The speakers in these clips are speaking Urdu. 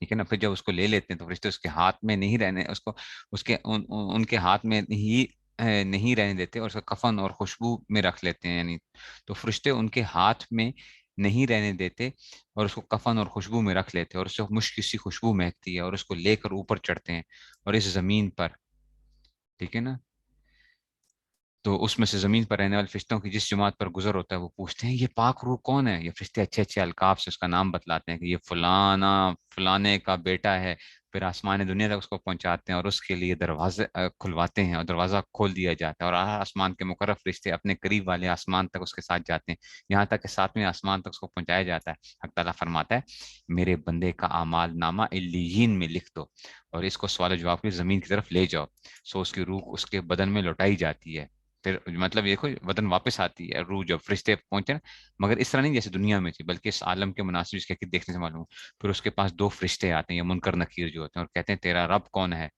ٹھیک ہے نا. پھر جب اس کو لے لیتے ہیں تو فرشتے اس کے ہاتھ میں نہیں رہنے اس کو اس کے ان کے ہاتھ میں نہیں رہنے دیتے، اور اس کا کفن اور خوشبو میں رکھ لیتے ہیں. یعنی تو فرشتے ان کے ہاتھ میں نہیں رہنے دیتے اور اس کو کفن اور خوشبو میں رکھ لیتے ہیں، اور اس سے مشک سی خوشبو مہکتی ہے، اور اس کو لے کر اوپر چڑھتے ہیں اور اس زمین پر. ٹھیک ہے نا. تو اس میں سے زمین پر رہنے والے فرشتوں کی جس جماعت پر گزر ہوتا ہے وہ پوچھتے ہیں یہ پاک روح کون ہے. یہ فرشتے اچھے اچھے القاب سے اس کا نام بتلاتے ہیں کہ یہ فلانا فلانے کا بیٹا ہے. پھر آسمان دنیا تک اس کو پہنچاتے ہیں اور اس کے لیے دروازے کھلواتے ہیں، اور دروازہ کھول دیا جاتا ہے، اور ہر آسمان کے مقرب فرشتے اپنے قریب والے آسمان تک اس کے ساتھ جاتے ہیں، یہاں تک کہ ساتویں آسمان تک اس کو پہنچایا جاتا ہے. حق تعالیٰ فرماتا ہے میرے بندے کا اعمال نامہ علیین میں لکھ دو اور اس کو سوال و جواب کی زمین کی طرف لے جاؤ. سو اس کی روح اس کے بدن میں لوٹائی جاتی ہے. پھر مطلب یہ کوئی بدن واپس آتی ہے روح جب فرشتے پہنچے نا، مگر اس طرح نہیں جیسے دنیا میں تھی، بلکہ اس عالم کے مناسب اس کے دیکھنے سے معلوم. پھر اس کے پاس دو فرشتے آتے ہیں یا منکر نکیر جو ہوتے ہیں، اور کہتے ہیں تیرا رب کون ہے.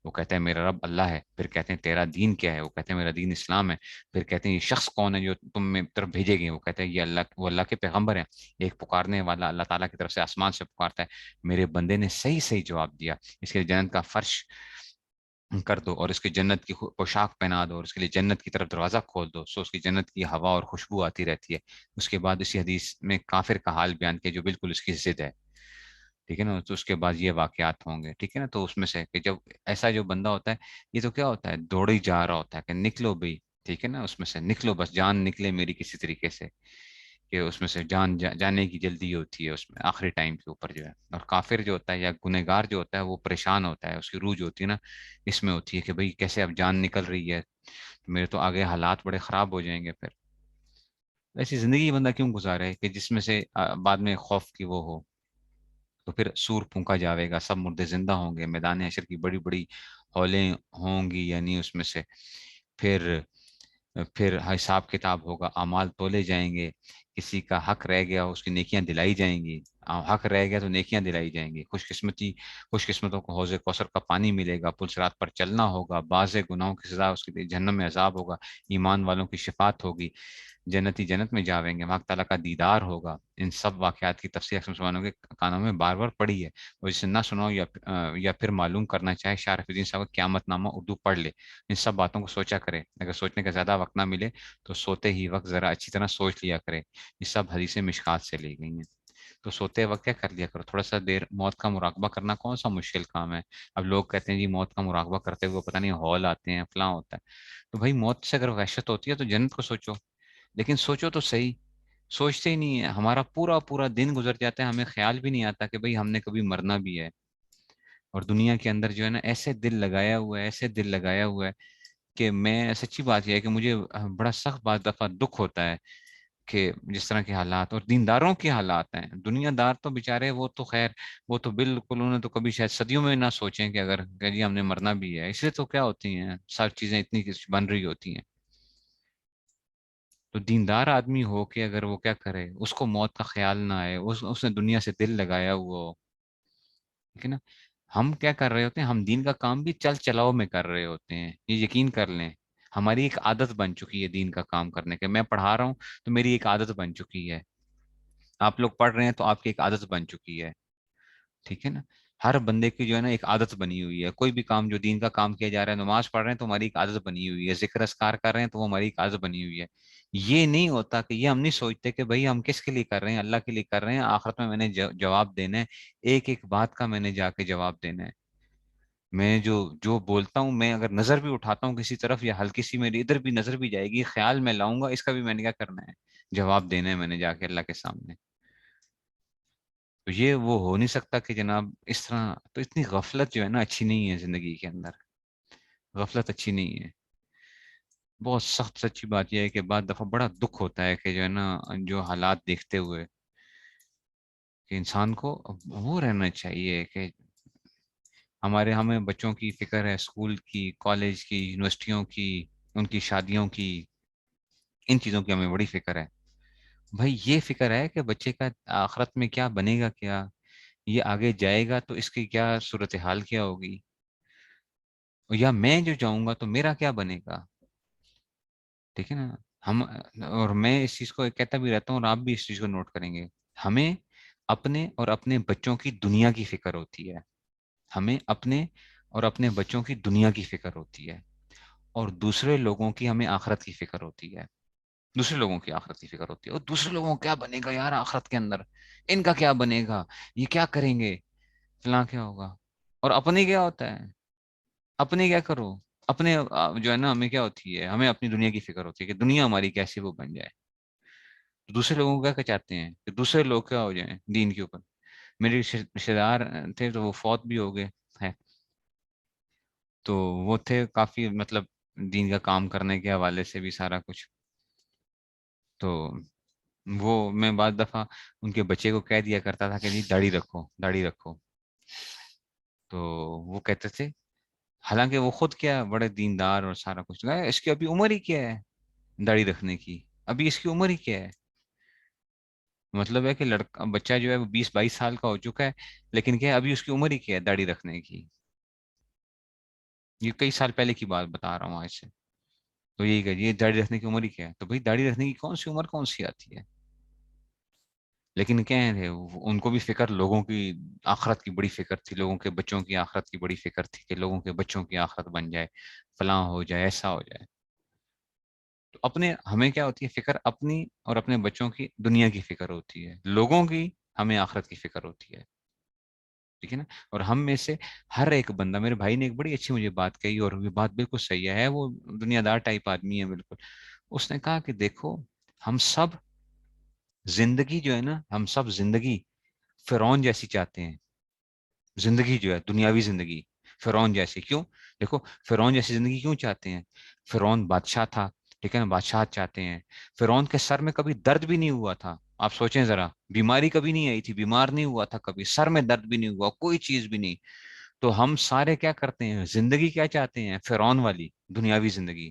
وہ کہتا ہے میرا رب اللہ ہے. پھر کہتے ہیں تیرا دین کیا ہے. وہ کہتے ہیں میرا دین اسلام ہے. پھر کہتے ہیں یہ شخص کون ہے جو تم میں طرف بھیجے گئے. وہ کہتے ہیں یہ اللہ، وہ اللہ کے پیغمبر ہیں. ایک پکارنے والا اللہ تعالیٰ کی طرف سے آسمان سے پکارتا ہے میرے بندے نے صحیح صحیح جواب دیا، اس کے لیے جنت کا فرش کر دو اور اس کی جنت کی پوشاک پہنا دو اور اس کے لیے جنت کی طرف دروازہ کھول دو، سو اس کی جنت کی ہوا اور خوشبو آتی رہتی ہے. اس کے بعد اسی حدیث میں کافر کا حال بیان کیا جو بالکل اس کی ضد ہے. ٹھیک ہے نا. تو اس کے بعد یہ واقعات ہوں گے. ٹھیک ہے نا. تو اس میں سے کہ جب ایسا جو بندہ ہوتا ہے یہ تو کیا ہوتا ہے دوڑ ہی جا رہا ہوتا ہے کہ نکلو بھائی. ٹھیک ہے نا. اس میں سے نکلو، بس جان نکلے میری کسی طریقے سے، کہ اس میں سے جانے کی جلدی ہوتی ہے اس میں آخری ٹائم کے اوپر جو ہے. اور کافر جو ہوتا ہے یا گنہگار جو ہوتا ہے وہ پریشان ہوتا ہے، اس کی روح جو ہوتی ہے نا اس میں ہوتی ہے کہ بھئی کیسے اب جان نکل رہی ہے، میرے تو آگے حالات بڑے خراب ہو جائیں گے. پھر ایسی زندگی بندہ کیوں گزارے کہ جس میں سے بعد میں خوف کی وہ ہو. تو پھر سور پھونکا جاوے گا، سب مردے زندہ ہوں گے، میدان حشر کی بڑی بڑی ہولیں ہوں گی. یعنی اس میں سے پھر حساب کتاب ہوگا، اعمال تولے جائیں گے. کسی کا حق رہ گیا اس کی نیکیاں دلائی جائیں گی. حق رہ گیا تو نیکیاں دلائی جائیں گی. خوش قسمتوں کو حوض کوثر کا پانی ملے گا، پل صراط پر چلنا ہوگا، بعض گناہوں کی سزا اس کے لیے جہنم میں عذاب ہوگا، ایمان والوں کی شفاعت ہوگی، جنتی جنت میں جاویں گے، وہاں تعالیٰ کا دیدار ہوگا. ان سب واقعات کی تفصیل اکثر مسلمانوں کے کانوں میں بار بار پڑھی ہے، اور جسے نہ سنو یا پھر معلوم کرنا چاہے شارف الدین صاحب کا قیامت نامہ اردو پڑھ لے. ان سب باتوں کو سوچا کرے. اگر سوچنے کا زیادہ وقت نہ ملے تو سوتے ہی وقت ذرا اچھی طرح سوچ لیا کرے. یہ سب حدیث مشکات سے لی گئی ہیں. تو سوتے وقت کیا کر لیا کرو، تھوڑا سا دیر موت کا مراقبہ کرنا کون سا مشکل کام ہے. اب لوگ کہتے ہیں جی موت کا مراقبہ کرتے ہوئے پتہ نہیں ہال آتے ہیں فلاں ہوتا ہے. تو بھائی موت سے اگر وحشت ہوتی ہے تو جنت کو سوچو، لیکن سوچو تو صحیح. سوچتے ہی نہیں ہے. ہمارا پورا پورا دن گزر جاتا ہے، ہمیں خیال بھی نہیں آتا کہ بھئی ہم نے کبھی مرنا بھی ہے. اور دنیا کے اندر جو ہے نا ایسے دل لگایا ہوا ہے، ایسے دل لگایا ہوا ہے کہ میں سچی بات یہ ہے کہ مجھے بڑا سخت بعض دفعہ دکھ ہوتا ہے کہ جس طرح کے حالات اور دینداروں کے حالات ہیں. دنیا دار تو بےچارے وہ تو خیر وہ تو بالکل انہوں نے تو کبھی شاید صدیوں میں نہ سوچیں کہ اگر کہ جی ہم نے مرنا بھی ہے. اس لیے تو کیا ہوتی ہیں سب چیزیں اتنی بن رہی ہوتی ہیں. تو دیندار آدمی ہو کے اگر وہ کیا کرے، اس کو موت کا خیال نہ آئے، اس نے دنیا سے دل لگایا ہوا ہو. ٹھیک ہے نا. ہم کیا کر رہے ہوتے ہیں، ہم دین کا کام بھی چل چلاؤ میں کر رہے ہوتے ہیں. یہ یقین کر لیں ہماری ایک عادت بن چکی ہے دین کا کام کرنے کے. میں پڑھا رہا ہوں تو میری ایک عادت بن چکی ہے. آپ لوگ پڑھ رہے ہیں تو آپ کی ایک عادت بن چکی ہے. ٹھیک ہے نا. ہر بندے کی جو ہے نا ایک عادت بنی ہوئی ہے. کوئی بھی کام جو دین کا کام کیا جا رہا ہے، نماز پڑھ رہے ہیں تو ہماری ایک عادت بنی ہوئی ہے، ذکر اذکار کر رہے ہیں تو وہ ہماری ایک عادت بنی ہوئی ہے. یہ نہیں ہوتا کہ یہ ہم نہیں سوچتے کہ بھئی ہم کس کے لیے کر رہے ہیں، اللہ کے لیے کر رہے ہیں، آخرت میں میں نے جواب دینا ہے. ایک ایک بات کا میں نے جا کے جواب دینا ہے. میں جو جو بولتا ہوں، میں اگر نظر بھی اٹھاتا ہوں کسی طرف یا ہلکی سی میری ادھر بھی نظر بھی جائے گی، خیال میں لاؤں گا، اس کا بھی میں نے کیا کرنا ہے جواب دینا ہے میں نے جا کے اللہ کے سامنے. تو یہ وہ ہو نہیں سکتا کہ جناب اس طرح. تو اتنی غفلت جو ہے نا اچھی نہیں ہے زندگی کے اندر. غفلت اچھی نہیں ہے. بہت سخت سچی بات یہ ہے کہ بعض دفعہ بڑا دکھ ہوتا ہے کہ جو ہے نا جو حالات دیکھتے ہوئے کہ انسان کو وہ رہنا چاہیے کہ ہمیں بچوں کی فکر ہے، اسکول کی، کالج کی، یونیورسٹیوں کی، ان کی شادیوں کی، ان چیزوں کی ہمیں بڑی فکر ہے. بھائی یہ فکر ہے کہ بچے کا آخرت میں کیا بنے گا، کیا یہ آگے جائے گا تو اس کی کیا صورتحال کیا ہوگی، یا میں جو جاؤں گا تو میرا کیا بنے گا. ٹھیک ہے نا. ہم اور میں اس چیز کو کہتا بھی رہتا ہوں اور آپ بھی اس چیز کو نوٹ کریں گے. ہمیں اپنے اور اپنے بچوں کی دنیا کی فکر ہوتی ہے. ہمیں اپنے اور اپنے بچوں کی دنیا کی فکر ہوتی ہے. اور دوسرے لوگوں کی ہمیں آخرت کی فکر ہوتی ہے. دوسرے لوگوں کی آخرت کی فکر ہوتی ہے. اور دوسرے لوگوں کو کیا بنے گا یار آخرت کے اندر، ان کا کیا بنے گا، یہ کیا کریں گے، فلاں کیا ہوگا. اور اپنے کیا ہوتا ہے، اپنے کیا کرو، اپنے جو ہے نا ہمیں کیا ہوتی ہے، ہمیں اپنی دنیا کی فکر ہوتی ہے کہ دنیا ہماری کیسے وہ بن جائے. تو دوسرے لوگوں کو کیا چاہتے ہیں کہ دوسرے لوگ کیا ہو جائیں دین کے اوپر. میرے رشتے دار تھے تو وہ فوت بھی ہو گئے ہیں. تو وہ تھے کافی مطلب دین کا کام کرنے کے حوالے سے بھی سارا کچھ. تو وہ میں بعض دفعہ ان کے بچے کو کہہ دیا کرتا تھا کہ جی داڑھی رکھو داڑھی رکھو. تو وہ کہتے تھے، حالانکہ وہ خود کیا بڑے دیندار اور سارا کچھ، اس کی ابھی عمر ہی کیا ہے داڑھی رکھنے کی، ابھی اس کی عمر ہی کیا ہے. مطلب ہے کہ لڑکا بچہ جو ہے وہ 20-22 سال کا ہو چکا ہے، لیکن کیا ہے ابھی اس کی عمر ہی کیا ہے داڑھی رکھنے کی. یہ کئی سال پہلے کی بات بتا رہا ہوں آج سے. تو یہی کہ یہ داڑھی رکھنے کی عمر ہی کیا ہے، تو بھائی داڑھی رکھنے کی کون سی عمر کون سی آتی ہے. لیکن کیا ہے ان کو بھی فکر لوگوں کی آخرت کی بڑی فکر تھی، لوگوں کے بچوں کی آخرت کی بڑی فکر تھی کہ لوگوں کے بچوں کی آخرت بن جائے، فلاں ہو جائے، ایسا ہو جائے. تو اپنے ہمیں کیا ہوتی ہے فکر اپنی اور اپنے بچوں کی دنیا کی فکر ہوتی ہے، لوگوں کی ہمیں آخرت کی فکر ہوتی ہے. ٹھیک ہے نا. اور ہم میں سے ہر ایک بندہ، میرے بھائی نے ایک بڑی اچھی مجھے بات کہی اور یہ بات بالکل صحیح ہے، وہ دنیا دار ٹائپ آدمی ہے بالکل. اس نے کہا کہ دیکھو ہم سب زندگی جو ہے نا، ہم سب زندگی فرعون جیسی چاہتے ہیں. زندگی جو ہے دنیاوی زندگی فرعون جیسی. کیوں؟ دیکھو فرعون جیسی زندگی کیوں چاہتے ہیں. فرعون بادشاہ تھا، ٹھیک ہے نا، بادشاہ چاہتے ہیں. فرعون کے سر میں کبھی درد بھی نہیں ہوا تھا. آپ سوچیں ذرا، بیماری کبھی نہیں آئی تھی، بیمار نہیں ہوا تھا کبھی، سر میں درد بھی نہیں ہوا، کوئی چیز بھی نہیں. تو ہم سارے کیا کرتے ہیں، زندگی کیا چاہتے ہیں، فرعون والی دنیاوی زندگی.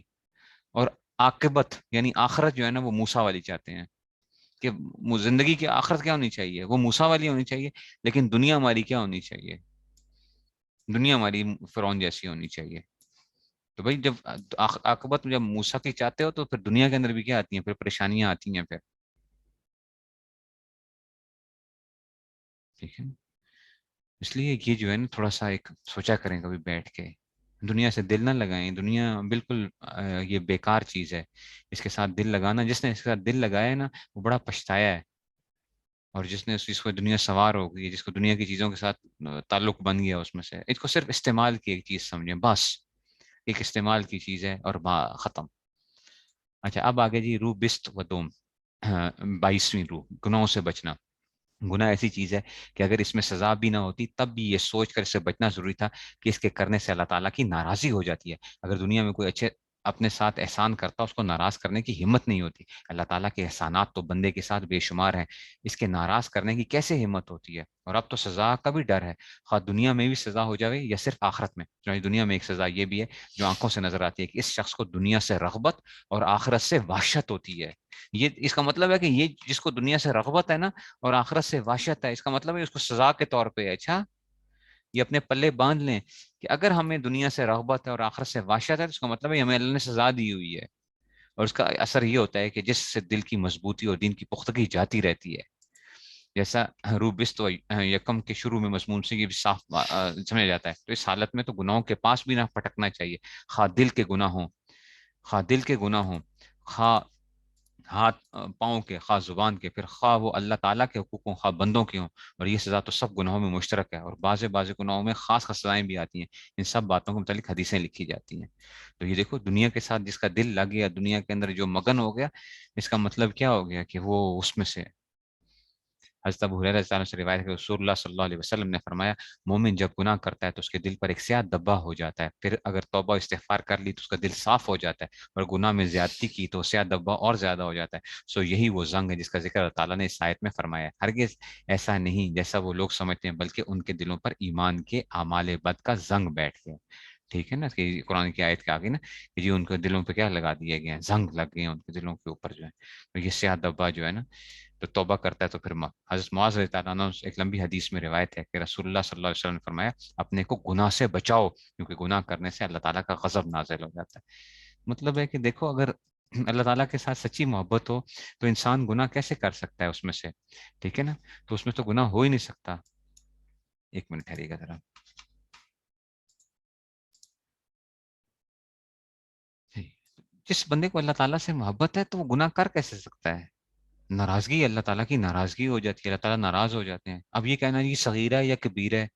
اور عاقبت یعنی آخرت جو ہے نا وہ موسیٰ والی چاہتے ہیں کہ زندگی کی آخرت کیا ہونی چاہیے، وہ موسیٰ والی ہونی چاہیے. لیکن دنیا ہماری کیا ہونی چاہیے، دنیا ہماری فرعون جیسی ہونی چاہیے. تو بھائی جب عاقبت جب موسیٰ کی چاہتے ہو تو پھر دنیا کے اندر بھی کیا آتی ہیں، پھر پریشانیاں آتی ہیں پھر. ٹھیک ہے. اس لیے یہ جو ہے نا تھوڑا سا ایک سوچا کریں کبھی بیٹھ کے. دنیا سے دل نہ لگائیں، دنیا بالکل یہ بیکار چیز ہے. اس کے ساتھ دل لگانا، جس نے اس کے ساتھ دل لگایا ہے نا وہ بڑا پچھتایا ہے. اور جس نے اس چیز کو دنیا سوار ہو گئی، جس کو دنیا کی چیزوں کے ساتھ تعلق بن گیا اس میں سے، اس کو صرف استعمال کی ایک چیز سمجھیں بس. ایک استعمال کی چیز ہے اور ختم. اچھا اب آگے جی روح بست و دوم، 22ویں روح، گناہوں سے بچنا. گناہ ایسی چیز ہے کہ اگر اس میں سزا بھی نہ ہوتی تب بھی یہ سوچ کر اس سے بچنا ضروری تھا کہ اس کے کرنے سے اللہ تعالیٰ کی ناراضی ہو جاتی ہے. اگر دنیا میں کوئی اچھے اپنے ساتھ احسان کرتا اس کو ناراض کرنے کی ہمت نہیں ہوتی. اللہ تعالیٰ کے احسانات تو بندے کے ساتھ بے شمار ہیں، اس کے ناراض کرنے کی کیسے ہمت ہوتی ہے. اور اب تو سزا کا بھی ڈر ہے، خواہ دنیا میں بھی سزا ہو جائے یا صرف آخرت میں. دنیا میں ایک سزا یہ بھی ہے جو آنکھوں سے نظر آتی ہے کہ اس شخص کو دنیا سے رغبت اور آخرت سے وحشت ہوتی ہے. یہ اس کا مطلب ہے کہ یہ جس کو دنیا سے رغبت ہے نا اور آخرت سے وحشت ہے، اس کا مطلب ہے اس کو سزا کے طور پہ ہے. اچھا یہ اپنے پلے باندھ لیں کہ اگر ہمیں دنیا سے رغبت ہے اور آخرت سے وحشت ہے تو اس کا مطلب ہے ہمیں اللہ نے سزا دی ہوئی ہے. اور اس کا اثر یہ ہوتا ہے کہ جس سے دل کی مضبوطی اور دین کی پختگی جاتی رہتی ہے. جیسا روبست و یکم کے شروع میں مضمون سے یہ بھی صاف سمجھا جاتا ہے. تو اس حالت میں تو گناہوں کے پاس بھی نہ پھٹکنا چاہیے، خواہ دل کے گناہ ہوں، خواہ دل کے گناہ ہوں، خواہ ہاتھ پاؤں کے، خواہ زبان کے، پھر خواہ وہ اللہ تعالیٰ کے حقوق ہوں خواہ بندوں کے ہوں. اور یہ سزا تو سب گناہوں میں مشترک ہے، اور بعض گناہوں میں خاص خاص سزائیں بھی آتی ہیں. ان سب باتوں کے متعلق حدیثیں لکھی جاتی ہیں. تو یہ دیکھو دنیا کے ساتھ جس کا دل لگ گیا، دنیا کے اندر جو مگن ہو گیا، اس کا مطلب کیا ہو گیا کہ وہ اس میں سے. حضرت ابو ہریرہ رضی اللہ عنہ سے روایت ہے کہ رسول اللہ صلی اللہ علیہ وسلم نے فرمایا مومن جب گناہ کرتا ہے تو اس کے دل پر ایک سیاہ دبا ہو جاتا ہے، پھر اگر توبہ استغفار کر لی تو اس کا دل صاف ہو جاتا ہے، اور گناہ میں زیادتی کی تو سیاہ دبا اور زیادہ ہو جاتا ہے. سو یہی وہ زنگ ہے جس کا ذکر اللہ تعالیٰ نے اس آیت میں فرمایا ہے. ہرگز ایسا نہیں جیسا وہ لوگ سمجھتے ہیں، بلکہ ان کے دلوں پر ایمان کے اعمال بد کا زنگ بیٹھ گیا. ٹھیک ہے نا، کہ قرآن کی آیت کے آگے نا کہ جی ان کے دلوں پہ کیا لگا دیا گیا ہے، زنگ لگ گئے ہیں ان کے دلوں کے اوپر جو ہے. تو یہ سیاہ دبا جو ہے نا تو توبہ کرتا ہے تو پھر حضرت معاذ رضی اللہ عنہ ایک لمبی حدیث میں روایت ہے کہ رسول اللہ صلی اللہ علیہ وسلم نے فرمایا اپنے کو گناہ سے بچاؤ، کیونکہ گناہ کرنے سے اللہ تعالیٰ کا غضب نازل ہو جاتا ہے. مطلب ہے کہ دیکھو اگر اللہ تعالیٰ کے ساتھ سچی محبت ہو تو انسان گناہ کیسے کر سکتا ہے اس میں سے؟ ٹھیک ہے نا، تو اس میں تو گناہ ہو ہی نہیں سکتا۔ ایک منٹ ٹھہریے گا ذرا جی۔ جس بندے کو اللہ تعالیٰ سے محبت ہے تو وہ گناہ کر کیسے سکتا ہے؟ ناراضگی، اللہ تعالیٰ کی ناراضگی ہو جاتی ہے، اللہ تعالیٰ ناراض ہو جاتے ہیں۔ اب یہ کہنا یہ صغیرہ ہے یا کبیرہ ہے،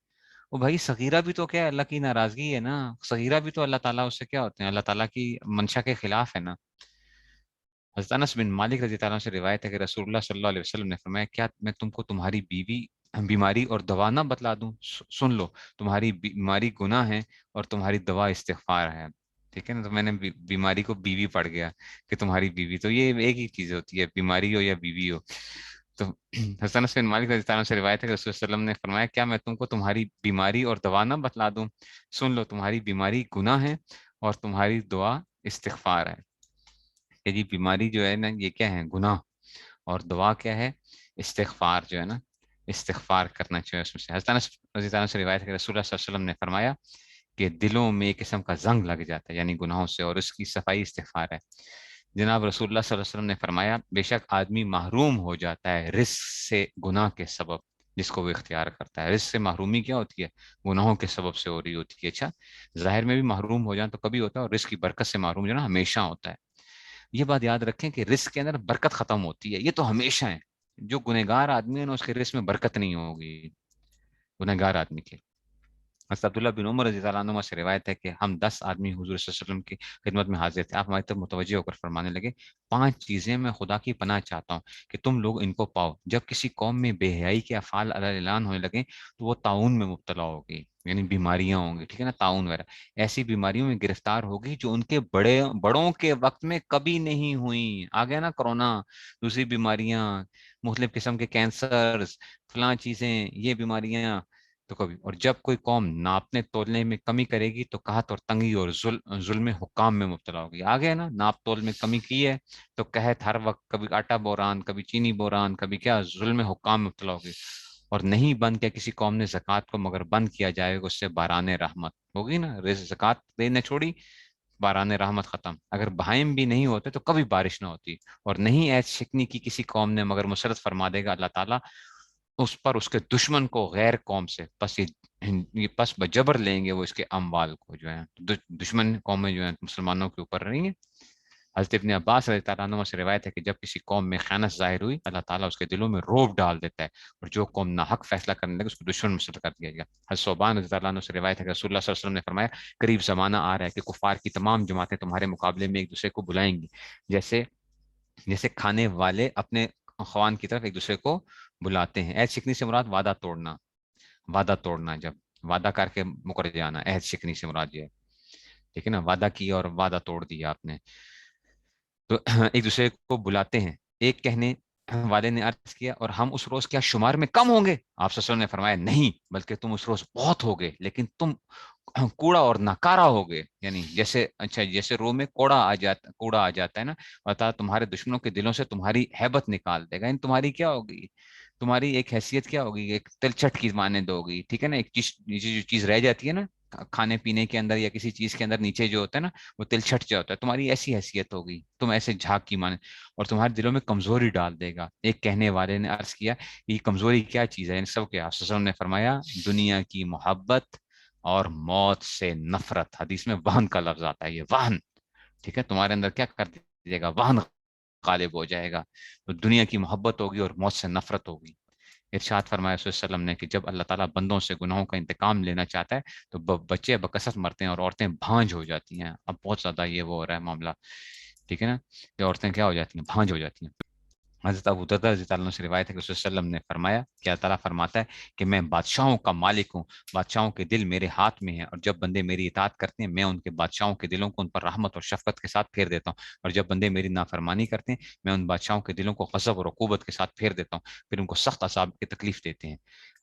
وہ بھائی صغیرہ بھی تو کیا ہے، اللہ کی ناراضگی ہے نا، صغیرہ بھی تو اللہ تعالیٰ اس سے کیا ہوتے ہیں، اللہ تعالیٰ کی منشا کے خلاف ہے نا۔ حضرت انس بن مالک رضی اللہ عنہ سے روایت ہے کہ رسول اللہ صلی اللہ علیہ وسلم نے فرمایا، کیا میں تم کو تمہاری بیماری اور دوا نہ بتلا دوں؟ سن لو، تمہاری بیماری گناہ ہے اور تمہاری دوا استغفار ہے۔ ٹھیک ہے نا، تو میں نے بیماری کو بیوی پڑھ گیا کہ تمہاری بیوی، تو یہ ایک ہی چیز ہوتی ہے، بیماری ہو یا بیوی ہو۔ تو حضرت انس بن مالک رضی اللہ عنہ سے روایت ہے کہ رسول اللہ علیہ وسلم نے فرمایا، کیا میں تم کو تمہاری بیماری اور دوا نہ بتلا دوں؟ سن لو، تمہاری بیماری گناہ ہے اور تمہاری دعا استغفار ہے۔ کہ جی بیماری جو ہے نا یہ کیا ہے، گناہ، اور دعا کیا ہے، استغفار جو ہے نا، استغفار کرنا چاہیے اس میں سے۔ حضرت انس رضی اللہ عنہ سے روایت ہے کہ رسول اللہ صلی اللہ علیہ وسلم نے فرمایا کہ دلوں میں ایک قسم کا زنگ لگ جاتا ہے یعنی گناہوں سے، اور اس کی صفائی استغفار ہے۔ جناب رسول اللہ صلی اللہ علیہ وسلم نے فرمایا، بے شک آدمی محروم ہو جاتا ہے رزق سے گناہ کے سبب، جس کو وہ اختیار کرتا ہے۔ رزق سے محرومی کیا ہوتی ہے، گناہوں کے سبب سے ہو رہی ہوتی ہے۔ اچھا، ظاہر میں بھی محروم ہو جائیں تو کبھی ہوتا ہے، اور رزق کی برکت سے محروم جو ہے نا ہمیشہ ہوتا ہے۔ یہ بات یاد رکھیں کہ رزق کے اندر برکت ختم ہوتی ہے، یہ تو ہمیشہ ہے۔ جو گنہگار آدمی ہے نا اس کے رزق میں برکت نہیں ہوگی، گنہگار آدمی کے۔ حضرت عبداللہ بن عمر رضی اللہ عنہ سے روایت ہے کہ ہم 10 آدمی حضور صلی اللہ علیہ وسلم کی خدمت میں حاضر تھے۔ آپ ہماری طرف متوجہ ہو کر فرمانے لگے، 5 چیزیں میں خدا کی پناہ چاہتا ہوں کہ تم لوگ ان کو پاؤ۔ جب کسی قوم میں بے حیائی کے افعال علی اعلان ہونے لگے تو وہ طاعون میں مبتلا ہوگی، یعنی بیماریاں ہوں گی، ٹھیک ہے نا، طاعون وغیرہ ایسی بیماریوں میں گرفتار ہوگی جو ان کے بڑوں کے وقت میں کبھی نہیں ہوئی۔ آ گیا نا کرونا، دوسری بیماریاں، مختلف قسم کے کینسر، فلاں چیزیں، یہ بیماریاں تو کبھی۔ اور جب کوئی قوم ناپنے تولنے میں کمی کرے گی تو قحط اور تنگی اور ظلم حکام میں مبتلا ہوگی۔ آ گیا نا، ناپ تول میں کمی کی ہے تو قحط ہر وقت، کبھی آٹا بحران، کبھی چینی بحران، کبھی کیا، ظلم حکام میں مبتلا ہوگی۔ اور نہیں بند کیا کسی قوم نے زکوٰۃ کو، مگر بند کیا جائے گا اس سے باران رحمت ہوگی نا، زکوٰۃ دینے چھوڑی، باران رحمت ختم۔ اگر بہائم بھی نہیں ہوتے تو کبھی بارش نہ ہوتی۔ اور نہیں ایس شکنی کی کسی قوم نے، مگر مسرت فرما دے گا اللہ تعالیٰ اس پر اس کے دشمن کو غیر قوم سے، پس یہ پس بجبر لیں گے وہ اس کے اموال کو جو ہے، دشمن قومیں جو ہیں مسلمانوں کے اوپر رہی ہیں۔ حضرت ابن عباس رضی اللہ عنہ سے روایت ہے کہ جب کسی قوم میں خیانت ظاہر ہوئی، اللہ تعالیٰ اس کے دلوں میں روب ڈال دیتا ہے، اور جو قوم ناحق فیصلہ کرنے لگے اس کو دشمن مسلط کر دیا گیا۔ حضرت صوبان رضی اللہ عنہ سے روایت ہے کہ رسول اللہ صلی اللہ علیہ وسلم نے فرمایا، قریب زمانہ آ رہا ہے کہ کفار کی تمام جماعتیں تمہارے مقابلے میں ایک دوسرے کو بلائیں گی، جیسے جیسے کھانے والے اپنے خوان کی طرف ایک دوسرے کو بلاتے ہیں۔ عہد شکنی سے مراد وعدہ توڑنا، وعدہ توڑنا، جب وعدہ کر کے مکر جانا، عہد شکنی سے مراد یہ ہے، ٹھیک ہے نا، وعدہ کیا اور وعدہ توڑ دیا آپ نے، تو ایک دوسرے کو بلاتے ہیں۔ ایک کہنے والے نے عرض کیا، اور ہم اس روز کیا شمار میں کم ہوں گے؟ آپ صلی اللہ علیہ وسلم نے فرمایا، نہیں، بلکہ تم اس روز بہت ہوگے، لیکن تم کوڑا اور ناکارا ہوگے، یعنی جیسے، اچھا جیسے رو میں کوڑا آ جاتا ہے نا، بتا تمہارے دشمنوں کے دلوں سے تمہاری ہیبت نکال دے گا، یعنی تمہاری کیا ہوگی، تمہاری ایک حیثیت کیا ہوگی، ایک تلچھٹ کی مانند ہوگی، ٹھیک ہے نا، ایک چیز نیچے جو چیز رہ جاتی ہے نا کھانے پینے کے اندر یا کسی چیز کے اندر نیچے جو ہوتا ہے نا وہ تلچھٹ جو ہوتا ہے، تمہاری ایسی حیثیت ہوگی، تم ایسے جھاگ کی مانند، اور تمہارے دلوں میں کمزوری ڈال دے گا۔ ایک کہنے والے نے عرض کیا، یہ کمزوری کیا چیز ہے، ان سب کے؟ آپ صلی اللہ علیہ وسلم نے فرمایا، دنیا کی محبت اور موت سے نفرت۔ حدیث میں وہن کا لفظ آتا ہے، یہ وہن، ٹھیک ہے، تمہارے اندر کیا کر دیجیے گا، وہن غالب ہو جائے گا، تو دنیا کی محبت ہوگی اور موت سے نفرت ہوگی۔ ارشاد فرمایا صلی اللہ علیہ وسلم نے کہ جب اللہ تعالیٰ بندوں سے گناہوں کا انتقام لینا چاہتا ہے تو بچے بکثرت مرتے ہیں اور عورتیں بھانج ہو جاتی ہیں۔ اب بہت زیادہ یہ وہ ہو رہا ہے معاملہ، ٹھیک ہے نا، یہ عورتیں کیا ہو جاتی ہیں، بھانج ہو جاتی ہیں۔ حضرت ابو درداء رضی اللہ عنہ سے روایت ہے کہ رسول صلی اللہ علیہ وسلم نے فرمایا کہ اللہ تعالیٰ فرماتا ہے کہ میں بادشاہوں کا مالک ہوں، بادشاہوں کے دل میرے ہاتھ میں ہیں، اور جب بندے میری اطاعت کرتے ہیں میں ان کے بادشاہوں کے دلوں کو ان پر رحمت اور شفقت کے ساتھ پھیر دیتا ہوں، اور جب بندے میری نافرمانی کرتے ہیں میں ان بادشاہوں کے دلوں کو غضب اور عقوبت کے ساتھ پھیر دیتا ہوں، پھر ان کو سخت عذاب کی تکلیف دیتے ہیں۔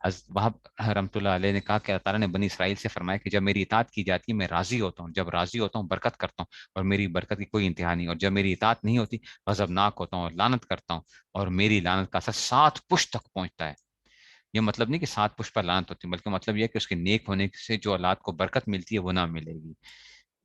حضرت وہاب رحمۃ اللہ علیہ نے کہا کہ اللہ تعالیٰ نے بنی اسرائیل سے فرمایا کہ جب میری اطاعت کی جاتی ہے میں راضی ہوتا ہوں، جب راضی ہوتا ہوں برکت کرتا ہوں، اور میری برکت کی کوئی انتہا نہیں، اور جب میری اطاعت نہیں ہوتی غضبناک ہوتا ہوں اور لعنت کرتا ہوں، اور میری لعنت کا اثر 7 پشت تک پہنچتا ہے۔ یہ مطلب نہیں کہ 7 پشت پر لعنت ہوتی ہے، بلکہ مطلب یہ ہے کہ اس کے نیک ہونے سے جو اولاد کو برکت ملتی ہے وہ نہ ملے گی۔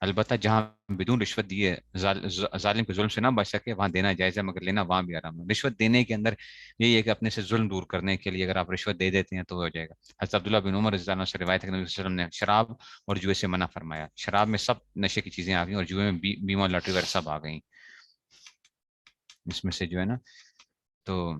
البتہ جہاں بدون رشوت دیے ظالم کے ظلم سے نہ بچ سکے وہاں دینا جائز ہے، مگر لینا وہاں بھی آرام ہے۔ رشوت دینے کے اندر یہی ہے کہ اپنے سے ظلم دور کرنے کے لیے اگر آپ رشوت دے دیتے ہیں تو ہو جائے گا۔ حضرت عبداللہ بن عمر رضی اللہ عنہ سے روایت ہے کہ نبی صلی اللہ علیہ وسلم نے شراب اور جوئے سے منع فرمایا۔ شراب میں سب نشے کی چیزیں آ گئیں اور جوئے میں بیمہ لاٹری وغیرہ سب آ گئیں اس میں سے جو ہے نا۔ تو